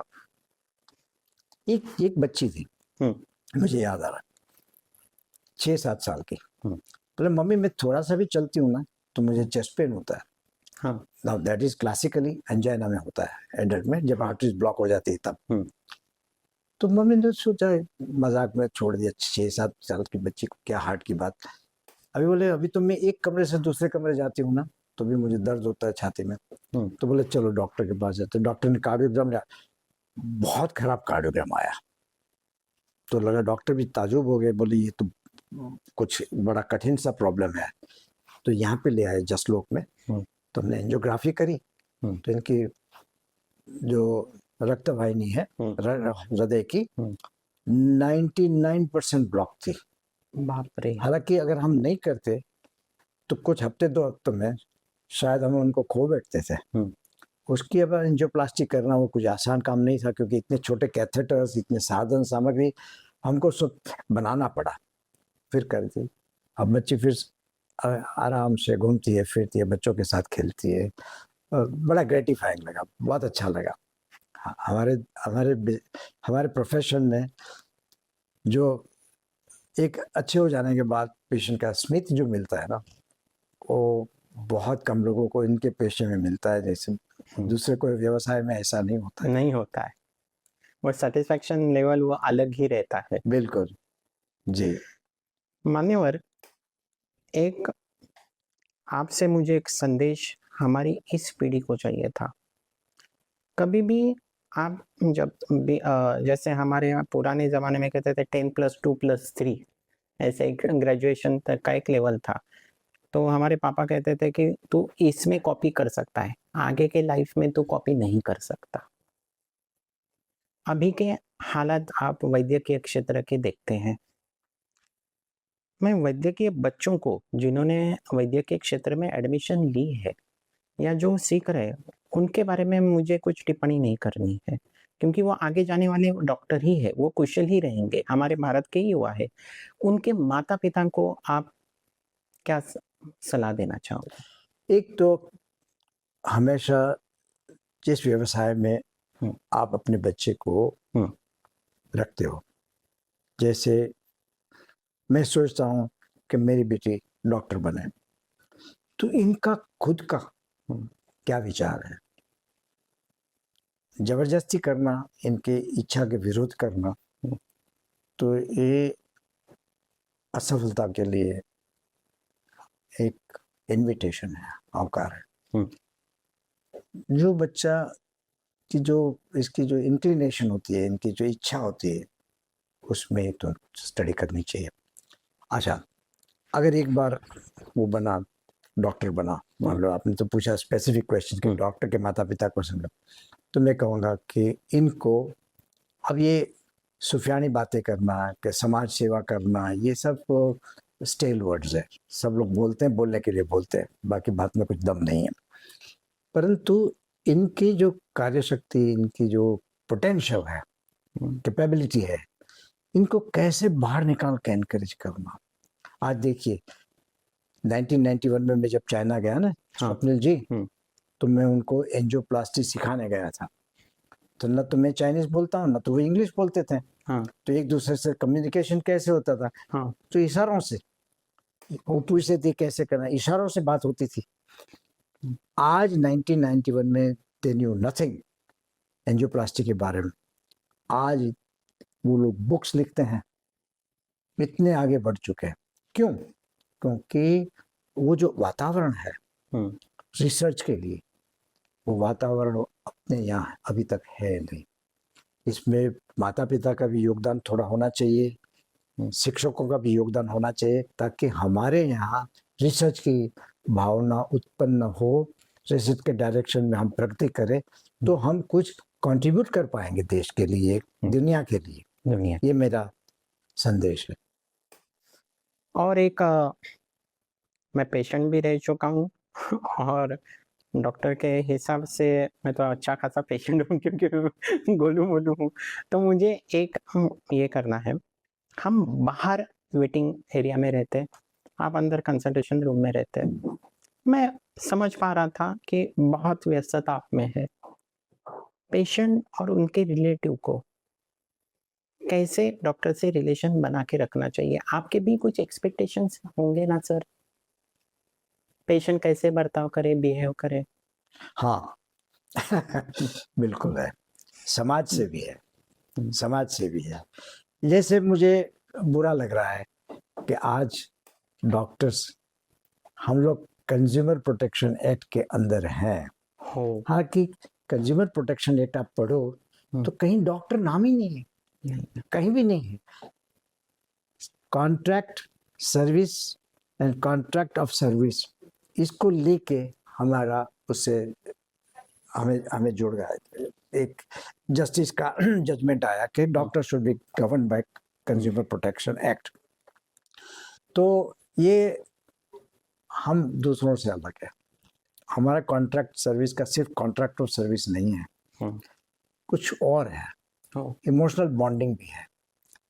एक बच्ची थी, मुझे याद आ रहा, 6-7 साल की, बोले मम्मी मैं थोड़ा सा भी चलती हूँ ना तो मुझे चेस्ट पेन होता है। Now that is classically angina में होता है एडल्ट में, जब आर्टरीज ब्लॉक हो जाती है तब। तो मम्मी ने सोचा, मजाक में छोड़ दिया, 6-7 साल की बच्ची को क्या हार्ट की बात। अभी बोले अभी तो मैं एक कमरे से दूसरे कमरे जाती हूँ ना तो भी मुझे दर्द होता है छाती में। तो बोले चलो डॉक्टर के पास जाते। डॉक्टर ने कार्डियोग्राम लिया, बहुत खराब कार्डियोग्राम आया। तो लगा, डॉक्टर भी ताजुब हो गए, बोले ये तो कुछ बड़ा कठिन सा प्रॉब्लम है। तो यहाँ पे ले आए जसलोक में, तो हमने एंजियोग्राफी करी, तो इनकी जो रक्त वाहिनी है हृदय की 99% ब्लॉक थी। बाप रे। हालांकि अगर हम नहीं करते तो कुछ हफ्ते 2 हफ्तों में शायद हम उनको खो बैठते थे। उसकी अब एंजियोप्लास्टी करना वो कुछ आसान काम नहीं था, क्योंकि इतने छोटे कैथेटर्स, इतने साधन सामग्री हमको सब बनाना पड़ा, फिर कर दी। अब बच्ची फिर आराम से घूमती है, फिरती है, बच्चों के साथ खेलती है। बड़ा ग्रेटिफाइंग लगा, बहुत अच्छा लगा। हमारे हमारे हमारे प्रोफेशन में जो एक अच्छे हो जाने के बाद पेशेंट का स्मित जो मिलता है ना, वो बहुत कम लोगों को इनके पेशे में मिलता है। जैसे दूसरे कोई व्यवसाय में ऐसा नहीं होता है। नहीं होता है, वो सेटिस्फैक्शन लेवल वो अलग ही रहता है। बिल्कुल जी। मान्यवर, एक आपसे मुझे एक संदेश हमारी इस पीढ़ी को चाहिए था। कभी भी आप जब भी जैसे हमारे यहाँ पुराने ज़माने में कहते थे 10+2+3, ऐसे एक ग्रेजुएशन तक का एक लेवल था। तो हमारे पापा कहते थे कि तू इसमें कॉपी कर सकता है, आगे के लाइफ में तू कॉपी नहीं कर सकता। अभी के हालात आप वैद्यकीय क्षेत्र के देखते हैं। मैं वैद्यकीय बच्चों को जिन्होंने वैद्यकीय क्षेत्र में एडमिशन ली है या जो सीख रहे हैं, उनके बारे में मुझे कुछ टिप्पणी नहीं करनी है, क्योंकि वो आगे जाने वाले डॉक्टर ही है, वो कुशल ही रहेंगे, हमारे भारत के ही युवा है। उनके माता पिता को आप क्या सलाह देना चाहोगे? एक तो हमेशा जिस व्यवसाय में हम्म, आप अपने बच्चे को हम्म, रखते हो, जैसे मैं सोचता हूँ कि मेरी बेटी डॉक्टर बने, तो इनका खुद का हम्म, क्या विचार है? जबरदस्ती करना, इनके इच्छा के विरोध करना, तो ये असफलता के लिए एक इनविटेशन है, आकार है। हम्म, जो बच्चा की जो इसकी जो इंक्लिनेशन होती है, इनकी जो इच्छा होती है, उसमें तो स्टडी करनी चाहिए। अच्छा, अगर एक बार वो बना, डॉक्टर बना, मान लो आपने तो पूछा स्पेसिफिक क्वेश्चन कि डॉक्टर के माता पिता को समझो, तो मैं कहूँगा कि इनको अब ये सुफियानी बातें करना कि समाज सेवा करना, ये सब स्टेल वर्ड्स है। सब लोग बोलते हैं, बोलने के लिए बोलते हैं, बाकी बात में कुछ दम नहीं है। परंतु इनकी जो कार्यशक्ति, इनकी जो पोटेंशियल है, कैपेबिलिटी है, इनको कैसे बाहर निकाल के एनकरेज करना। आज देखिए 1991 में मैं जब चाइना गया ना, स्वप्निल जी, तो मैं उनको एंजियोप्लास्टी सिखाने गया था। तो न तो मैं चाइनीज बोलता हूँ, न तो वो इंग्लिश बोलते थे। हाँ, तो एक दूसरे से कम्युनिकेशन कैसे होता था? हाँ, तो इशारों से, वो पूछते थे कैसे करना, इशारों से बात होती थी। आज 1991 में दे न्यू नथिंग एंजियोप्लास्टी के बारे में। आज वो लोग बुक्स लिखते हैं, इतने आगे बढ़ चुके हैं। क्यों? क्योंकि वो जो वातावरण है रिसर्च के लिए, वो वातावरण अपने यहाँ अभी तक है नहीं। इसमें माता पिता का भी योगदान थोड़ा होना चाहिए, शिक्षकों का भी योगदान होना चाहिए, ताकि हमारे यहाँ रिसर्च की भावना उत्पन्न हो, रिसर्च के डायरेक्शन में हम प्रगति करें, तो हम कुछ कंट्रीब्यूट कर पाएंगे देश के लिए, दुनिया के लिए। दुनिया। ये मेरा संदेश है। और एक मैं पेशेंट भी रह चुका हूँ और डॉक्टर के हिसाब से मैं तो अच्छा खासा पेशेंट हूँ, क्योंकि गोलू मोलू हूँ। तो मुझे एक ये करना है, हम बाहर वेटिंग एरिया में रहते, आप अंदर कंसल्टेशन रूम में रहते। मैं समझ पा रहा था कि बहुत व्यस्तता आप में है। पेशेंट और उनके रिलेटिव को कैसे डॉक्टर से रिलेशन बना के रखना चाहिए? आपके भी कुछ एक्सपेक्टेशंस होंगे ना सर? पेशेंट कैसे बर्ताव करे, बिहेव करे? हाँ बिल्कुल है, समाज से भी है, समाज से भी है। जैसे मुझे बुरा लग रहा है कि आज डॉक्टर्स, हम लोग कंज्यूमर प्रोटेक्शन एक्ट के अंदर हैं। हो हाँ, कि कंज्यूमर प्रोटेक्शन एक्ट आप पढ़ो तो कहीं डॉक्टर नाम ही नहीं है, कहीं भी नहीं है। Contract service and contract of service, इसको लेके हमारा उससे हमें हमें जोड़ गया। एक जस्टिस का जजमेंट आया कि doctor should be govern by consumer protection act. तो ये हम दूसरों से अलग है। हमारा कॉन्ट्रैक्ट सर्विस का सिर्फ कॉन्ट्रैक्ट ऑफ सर्विस नहीं है, कुछ और है, इमोशनल बॉन्डिंग भी है।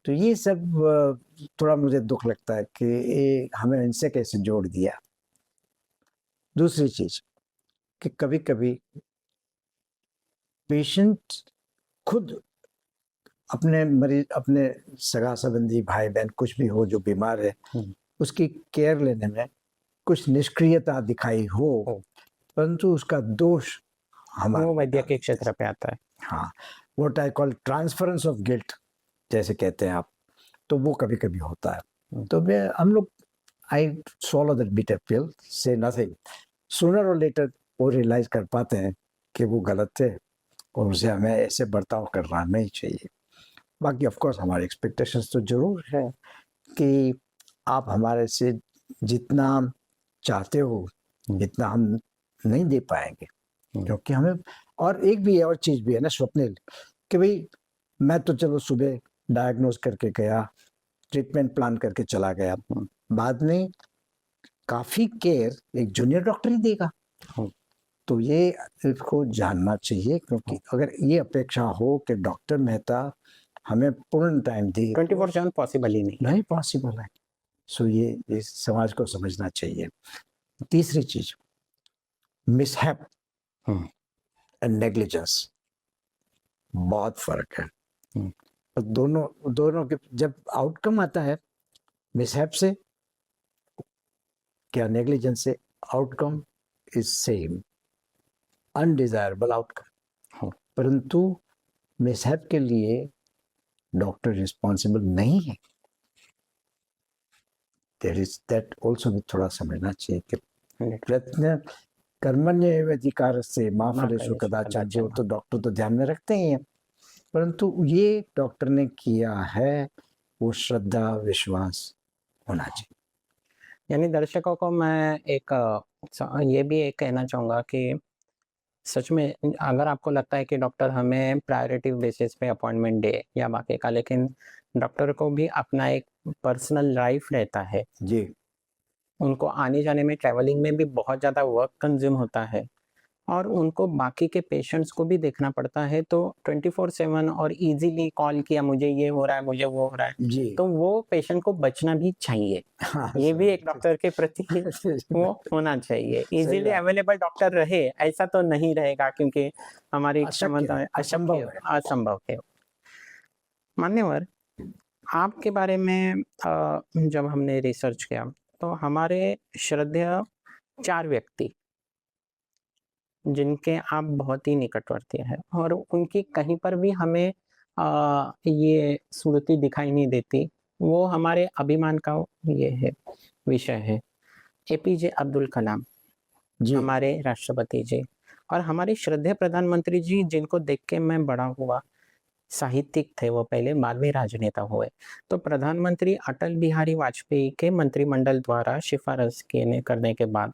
तो ये सब थोड़ा मुझे दुख लगता है कि ये हमें इनसे कैसे जोड़ दिया। दूसरी चीज कि कभी कभी पेशेंट खुद अपने मरीज, अपने सगा संबंधी भाई बहन कुछ भी हो जो बीमार है, उसकी केयर लेने में कुछ निष्क्रियता दिखाई हो, परंतु उसका दोष वो हमारा, वैद्यकीय क्षेत्र पे आता है। हाँ, what I call transference of guilt जैसे कहते हैं आप, तो वो कभी कभी होता है। तो मैं हम लोग, आई swallow that bitter pill, say nothing, sooner or later वो रियलाइज कर पाते हैं कि वो गलत थे और उसे हमें ऐसे बर्ताव करना नहीं चाहिए। बाकी ऑफ कोर्स हमारे एक्सपेक्टेशंस तो जरूर है कि आप हमारे से जितना चाहते हो इतना हम नहीं दे पाएंगे, क्योंकि हमें और एक भी है और चीज़ भी है ना स्वप्निल, कि भाई मैं तो चलो सुबह डायग्नोज करके गया, ट्रीटमेंट प्लान करके चला गया, बाद में काफ़ी केयर एक जूनियर डॉक्टर ही देगा। तो ये इसको जानना चाहिए, क्योंकि अगर ये अपेक्षा हो कि डॉक्टर मेहता हमें पूर्ण टाइम दे, 24/7 पॉसिबल ही नहीं। नहीं पॉसिबल है। सो ये इस समाज को समझना चाहिए। तीसरी चीज, मिसहैप एंड नेग्लिजेंस, बहुत फर्क है। और दोनों दोनों के जब आउटकम आता है मिसहैप से क्या नेग्लिजेंस से, outcome is same, undesirable outcome. परंतु मिसहैप के लिए डॉक्टर रिस्पॉन्सिबल नहीं है। देयर इज दैट ऑल्सो भी थोड़ा समझना चाहिए कि प्रयत्न कर्मण्येवाधिकार से माँ फलेषु कदाचन, जो तो डॉक्टर तो ध्यान में रखते ही हैं, परंतु ये डॉक्टर ने किया है वो श्रद्धा विश्वास होना चाहिए। यानी दर्शकों को मैं ये भी एक कहना चाहूँगा कि सच में अगर आपको लगता है कि डॉक्टर हमें प्रायोरिटी बेसिस पे अपॉइंटमेंट दे या बाकी का, लेकिन डॉक्टर को भी अपना एक पर्सनल लाइफ रहता है जी, उनको आने जाने में, ट्रैवलिंग में भी बहुत ज़्यादा वर्क कंज्यूम होता है और उनको बाकी के पेशेंट्स को भी देखना पड़ता है। तो 24/7 और इजीली कॉल किया मुझे ये हो रहा है, मुझे वो हो रहा है, जी, तो वो पेशेंट को बचना भी चाहिए। हाँ, ये भी एक डॉक्टर के प्रति वो होना चाहिए। इजीली अवेलेबल डॉक्टर रहे ऐसा तो नहीं रहेगा, क्योंकि हमारी क्षमता असंभव है। असंभव है। मान्यवर, आपके बारे में जब हमने रिसर्च किया तो हमारे श्रद्धेय 4 व्यक्ति जिनके आप बहुत ही निकटवर्ती हैं और उनकी कहीं पर भी हमें ये सूरती दिखाई नहीं देती, वो हमारे अभिमान का ये है, विषय है। एपीजे अब्दुल कलाम जी, हमारे राष्ट्रपति जी, और हमारे श्रद्धेय प्रधानमंत्री जी जिनको देख के मैं बड़ा हुआ। साहित्यिक थे वो पहले, बाद में राजनेता हुए। तो प्रधानमंत्री अटल बिहारी वाजपेयी के मंत्रिमंडल द्वारा सिफारिश करने के बाद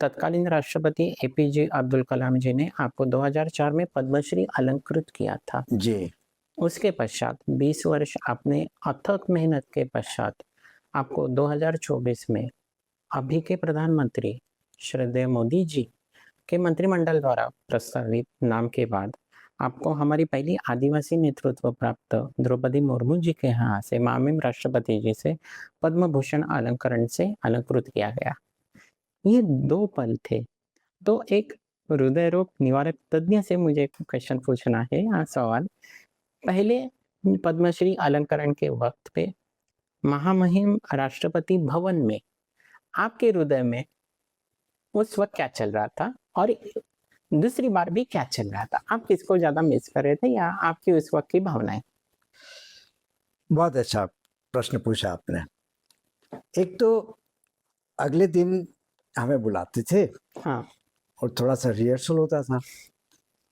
तत्कालीन राष्ट्रपति एपीजे अब्दुल कलाम जी ने आपको 2004 में पद्मश्री अलंकृत किया था। जी, उसके पश्चात 20 वर्ष आपने अथक मेहनत के पश्चात आपको 2024 में अभी के प्रधानमंत्री श्रद्धेय मोदी जी के मंत्रिमंडल द्वारा प्रस्तावित नाम के बाद आपको हमारी पहली आदिवासी नेतृत्व प्राप्त द्रौपदी मुर्मू जी के यहाँ से माननीय राष्ट्रपति जी से पद्म भूषण अलंकरण से अलंकृत किया गया। ये 2 पल थे। तो एक हृदय रोग निवारक तज्ञ से मुझे क्वेश्चन पूछना है, सवाल। पहले पद्मश्री अलंकरण के वक्त पे महामहिम राष्ट्रपति भवन में आपके हृदय में उस वक्त क्या चल रहा था, और दूसरी बार भी क्या चल रहा था? आप किसको ज्यादा मिस कर रहे थे या आपकी उस वक्त की भावनाएं? बहुत अच्छा प्रश्न पूछा आपने। एक तो अगले दिन हमें बुलाते थे हाँ, और थोड़ा सा रिहर्सल होता था,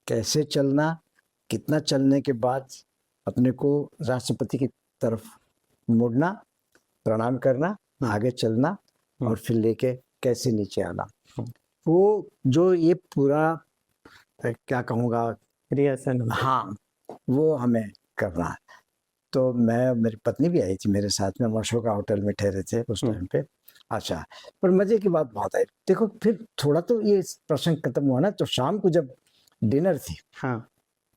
कैसे चलना, कितना चलने के बाद अपने को राष्ट्रपति की तरफ मुड़ना, प्रणाम करना, आगे चलना और फिर लेके कैसे नीचे आना। वो जो ये पूरा क्या कहूँगा, रिहर्सल। हाँ, वो हमें करना है। तो मैं, मेरी पत्नी भी आई थी मेरे साथ में, हम अशोका होटल में ठहरे थे उस टाइम पे। अच्छा, पर मजे की बात बहुत आई। देखो फिर थोड़ा तो ये प्रसंग खत्म हुआ ना, तो शाम को जब डिनर थी हाँ,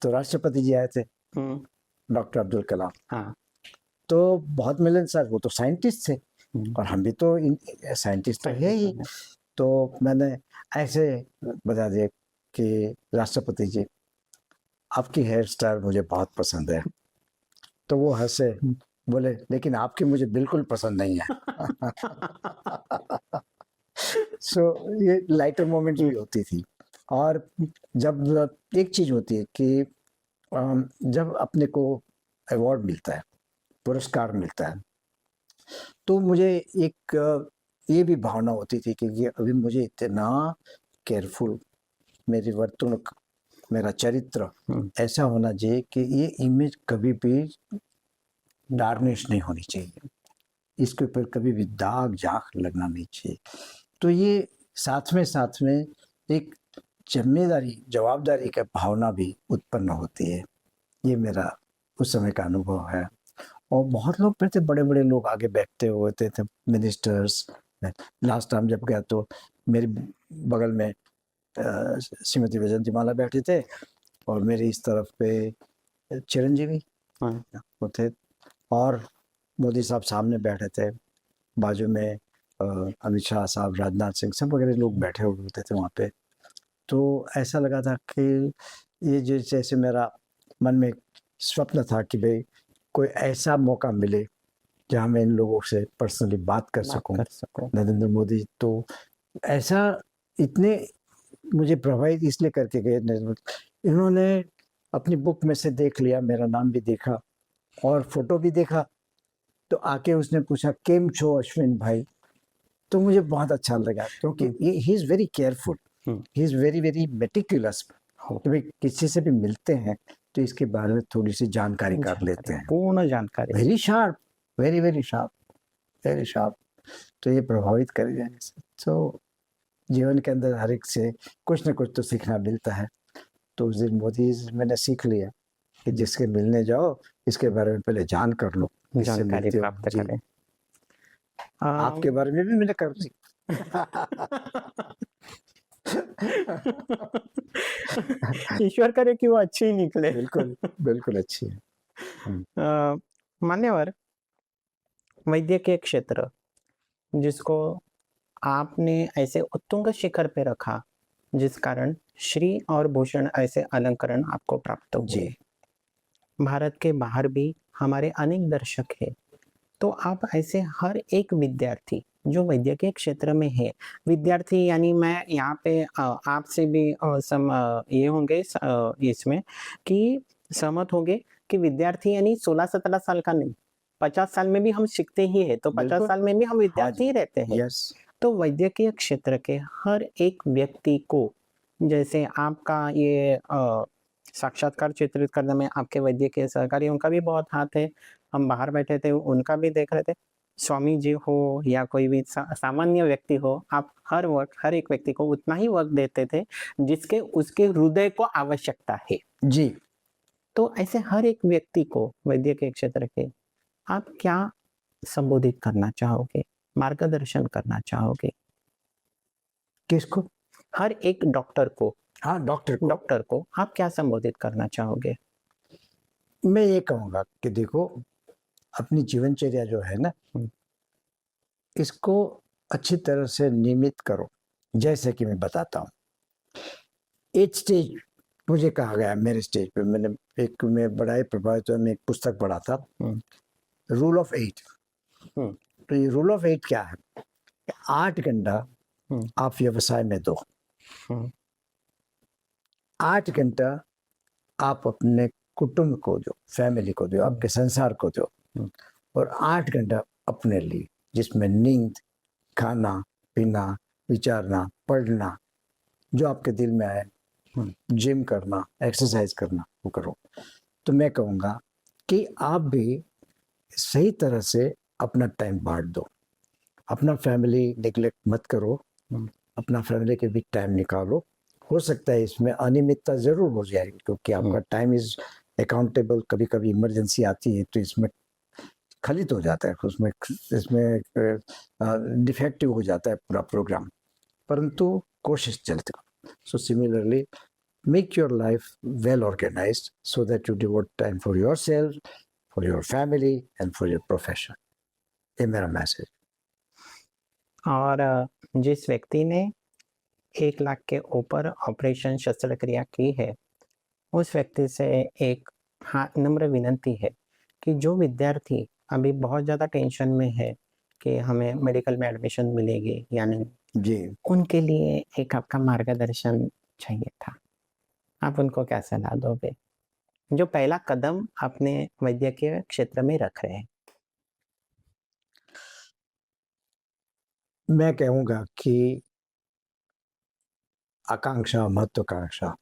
तो राष्ट्रपति जी आए थे, डॉक्टर अब्दुल कलाम। हाँ, तो बहुत मिलनसार, वो तो साइंटिस्ट थे और हम भी तो साइंटिस्ट तो है ही। तो मैंने ऐसे बता दिया कि राष्ट्रपति जी आपकी हेयर स्टाइल मुझे बहुत पसंद है। तो वो हंसे, बोले लेकिन आपकी मुझे बिल्कुल पसंद नहीं है। सो ये लाइटर मोमेंट्स भी होती थी। और जब एक चीज होती है कि जब अपने को अवार्ड मिलता है, पुरस्कार मिलता है, तो मुझे एक ये भी भावना होती थी कि ये अभी मुझे इतना केयरफुल, मेरी वर्तणुक, मेरा चरित्र ऐसा होना चाहिए कि ये इमेज कभी भी डार्निश नहीं होनी चाहिए। इसके ऊपर कभी भी दाग झाग लगना नहीं चाहिए। तो ये साथ में एक जवाबदारी का भावना भी उत्पन्न होती है। ये मेरा उस समय का अनुभव है। और बहुत लोग फिर थे, बड़े बड़े लोग आगे बैठते होते थे, मिनिस्टर्स। लास्ट टाइम जब गया तो मेरे बगल में श्रीमती वैजयंतीमाला बैठे थे, और मेरी इस तरफ पे चिरंजीवी हाँ। वो थे, और मोदी साहब सामने बैठे थे, बाजू में अमित शाह साहब, राजनाथ सिंह, सब वगैरह लोग बैठे हुए होते थे वहाँ पे। तो ऐसा लगा था कि ये जैसे मेरा मन में स्वप्न था कि भाई कोई ऐसा मौका मिले जहाँ मैं इन लोगों से पर्सनली बात कर सकूं। नरेंद्र मोदी तो ऐसा इतने मुझे प्रभावित इसलिए करके गए, इन्होंने अपनी बुक में से देख लिया, मेरा नाम भी देखा और फोटो भी देखा, तो आके उसने पूछा केम छो अश्विन भाई। तो मुझे बहुत अच्छा लगा, क्योंकि he is very careful, he is very very meticulous. तो भाई किसी से भी मिलते हैं तो इसके बारे में थोड़ी सी जानकारी कर लेते हैं। पूर्ण जानकारी। Very sharp, very very sharp, very sharp. तो ये प्रभावित करेगा। तो जीवन के अंदर हर एक से कुछ न कुछ तो सीखना मिलता है। तो उस दिन मोदी मैंने सीख लिया कि जिसके मिलने जाओ इसके बारे में पहले जान कर लो, जानकारी प्राप्त करें। आपके बारे में भी मैंने कर ली। ईश्वर करे कि वो अच्छी ही निकले। बिल्कुल बिल्कुल अच्छी है। मान्यवर, वैद्यकीय क्षेत्र जिसको आपने ऐसे उत्तुंग शिखर पे रखा, जिस कारण श्री और भूषण ऐसे अलंकरण आपको प्राप्त हुए। भारत के बाहर भी हमारे अनेक दर्शक हैं, तो आप ऐसे हर एक विद्यार्थी जो वैद्यकीय क्षेत्र में है, विद्यार्थी यानी मैं यहाँ पे आपसे भी ये होंगे इसमें कि सहमत होंगे कि विद्यार्थी यानी 16-17 साल का नहीं, 50 साल में भी हम सीखते ही है, तो 50 साल में भी हम विद्यार्थी ही रहते हैं। तो वैद्यकीय क्षेत्र के हर एक व्यक्ति को, जैसे आपका ये साक्षात्कार चित्रित करने में आपके वैद्यकीय सहकारी उनका भी बहुत हाथ है, हम बाहर बैठे थे उनका भी देख रहे थे, स्वामी जी हो या कोई भी सामान्य व्यक्ति हो, आप हर वक्त हर एक व्यक्ति को उतना ही वक्त देते थे जिसके उसके हृदय को आवश्यकता है जी। तो ऐसे हर एक व्यक्ति को वैद्यकीय क्षेत्र के आप क्या संबोधित करना चाहोगे, मार्गदर्शन करना चाहोगे? किसको? हर एक डॉक्टर को। हाँ, डॉक्टर को आप क्या संबोधित करना चाहोगे? मैं ये कहूँगा कि देखो, अपनी जीवनचर्या जो है ना, इसको अच्छी तरह से नियमित करो। जैसे कि मैं बताता हूँ, एज स्टेज मुझे कहा गया, मेरे स्टेज पे मैं बड़ा ही प्रभावित हुआ। मैं एक पुस्तक पढ़ा था, रूल ऑफ 8। तो ये रूल ऑफ 8 क्या है? 8 घंटा आप व्यवसाय में दो, 8 घंटा आप अपने कुटुंब को दो, फैमिली को दो, आपके संसार को दो, और 8 घंटा अपने लिए, जिसमें नींद, खाना पीना, विचारना, पढ़ना, जो आपके दिल में आए, जिम करना, एक्सरसाइज करना, वो करो। तो मैं कहूँगा कि आप भी सही तरह से अपना टाइम बांट दो, अपना फैमिली नेग्लेक्ट मत करो, अपना फैमिली के भी टाइम निकालो। हो सकता है इसमें अनियमितता जरूर हो जाएगी, क्योंकि आपका टाइम इज अकाउंटेबल। कभी कभी इमरजेंसी आती है तो इसमें खलित हो जाता है, इसमें डिफेक्टिव हो जाता है पूरा प्रोग्राम, परंतु कोशिश चलती रहो। So similarly, make your life well organized so that you devote time for yourself, for your family and for your profession. ये मेरा मैसेज। और जिस व्यक्ति ने 1 लाख के ऊपर ऑपरेशन शस्त्रक्रिया की है, उस व्यक्ति से एक नम्र विनंती है कि जो विद्यार्थी अभी बहुत ज़्यादा टेंशन में है कि हमें मेडिकल में एडमिशन मिलेगी या नहीं जी, उनके लिए एक आपका मार्गदर्शन चाहिए था। आप उनको क्या सलाह दोगे जो पहला कदम अपने वैद्यकीय क्षेत्र में रख रहे हैं? मैं कहूँगा कि आकांक्षा, महत्वाकांक्षा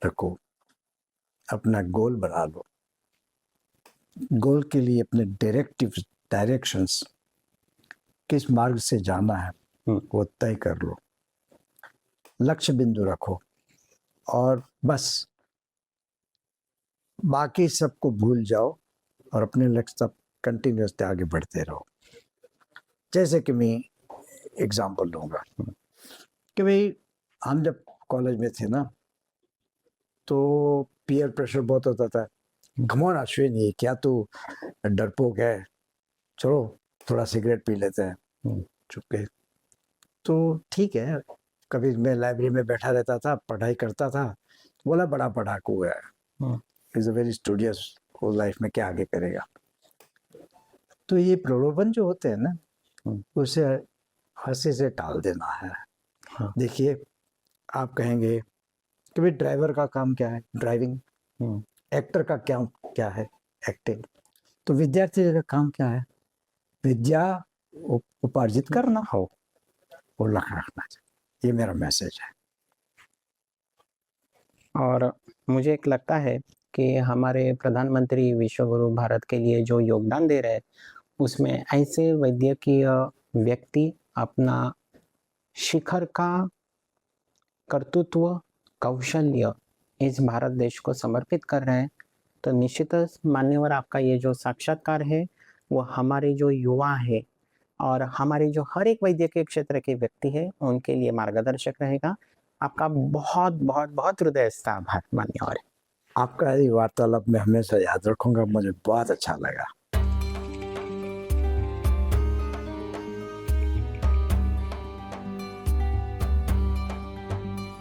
रखो, अपना गोल बना लो, गोल के लिए अपने डायरेक्शंस किस मार्ग से जाना है वो तय कर लो, लक्ष्य बिंदु रखो और बस बाकी सबको भूल जाओ और अपने लक्ष्य तक कंटिन्यूसली आगे बढ़ते रहो। जैसे कि मैं एग्जांपल दूंगा कि भाई हम जब कॉलेज में थे ना तो पीयर प्रेशर बहुत होता था। कम ऑन अश्विन, ये क्या तू डरपोक है, चलो थोड़ा सिगरेट पी लेते हैं चुपके। तो ठीक है, कभी मैं लाइब्रेरी में बैठा रहता था, पढ़ाई करता था, बोला बड़ा पढ़ाकू है, इज अ वेरी स्टूडियस, वो लाइफ में क्या आगे करेगा। तो ये प्रलोभन जो होते हैं ना उसे हंसी से टाल देना है। देखिए, आप कहेंगे कि भाई ड्राइवर का काम क्या है, ड्राइविंग। एक्टर का क्या क्या है, एक्टिंग। तो विद्यार्थी का काम क्या है, विद्या उपार्जित करना हो, वो लक्ष्य रखना चाहिए। ये मेरा मैसेज है। और मुझे एक लगता है कि हमारे प्रधानमंत्री विश्व गुरु भारत के लिए जो योगदान दे रहे हैं उसमें ऐसे वैद्यकीय व्यक्ति अपना शिखर का कर्तृत्व कौशल्य इस भारत देश को समर्पित कर रहे हैं। तो निश्चितच मान्यवर, आपका ये जो साक्षात्कार है वो हमारे जो युवा है और हमारे जो हर एक वैद्यकीय क्षेत्र के व्यक्ति है उनके लिए मार्गदर्शक रहेगा। आपका बहुत बहुत बहुत हृदय से आभार मान्यवर। आपका ये वार्तालाप मैं हमेशा याद रखूंगा, मुझे बहुत अच्छा लगा।